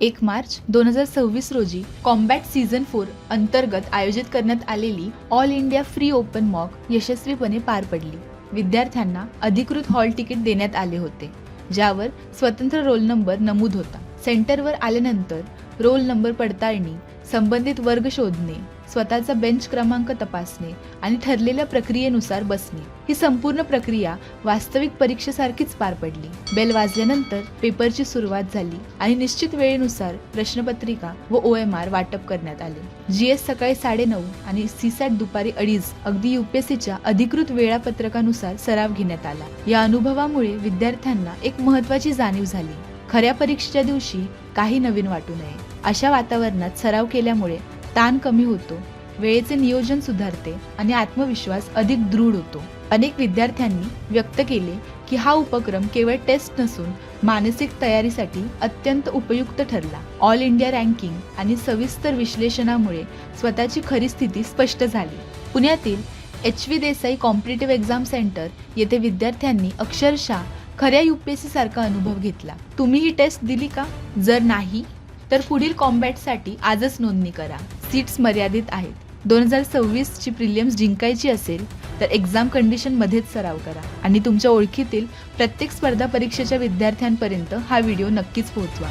1 मार्च 2026 रोजी combat season 4 अंतर्गत आयोजित करण्यात आलेली all India free open mock यशस्वीपणे पार पडली। विद्यार्थ्यांना अधिकृत हॉल तिकीट देण्यात आले होते, ज्यावर स्वतंत्र रोल नंबर नमूद होता। सेंटरवर आल्यानंतर रोल नंबर पडताळणी, संबंधित वर्ग शोधणे, स्वतःचा बेंच क्रमांक तपासणे आणि ठरलेल्या प्रक्रियेनुसार बसणे, ही संपूर्ण प्रक्रिया वास्तविक परीक्षेसारखीच पार पडली। बेल वाजल्यानंतर पेपरची सुरुवात झाली आणि निश्चित वेळेनुसार प्रश्नपत्रिका व OMR वाटप करण्यात आले। GS सकाळी 9:30 आणि CSAT दुपारी 2:30 अगदी UPSCच्या अधिकृत वेळापत्रकानुसार सराव घेण्यात आला। या अनुभवामुळे विद्यार्थ्यांना एक महत्त्वाची जाणीव झाली, खऱ्या परीक्षेच्या दिवशी काही नवीन वाटू नये। अशा वातावरणात सराव केल्यामुळे ताण कमी होतो, वेळेचे नियोजन सुधारते आणि आत्मविश्वास अधिक दृढ होतो। अनेक विद्यार्थ्यांनी व्यक्त केले की हा उपक्रम केवळ टेस्ट नसून मानसिक तयारीसाठी अत्यंत उपयुक्त ठरला। ऑल इंडिया रँकिंग आणि सविस्तर विश्लेषणामुळे स्वतःची खरी स्थिती स्पष्ट झाली। पुण्यातील HV Desai competitive exam centre येथे विद्यार्थ्यांनी अक्षरशः खऱ्या UPSC सारखा अनुभव घेतला। तुम्ही ही टेस्ट दिली का? जर नाही तर पुढील कॉम्बॅटसाठी आजच नोंदणी करा। सीट्स मर्यादित आहेत। 2026 ची प्रिलिम्स जिंकायची असेल तर एक्झाम कंडिशन मध्येच सराव करा आणि तुमच्या ओळखीतील प्रत्येक स्पर्धा परीक्षेच्या विद्यार्थ्यांपर्यंत हा व्हिडिओ नक्कीच पोहोचवा।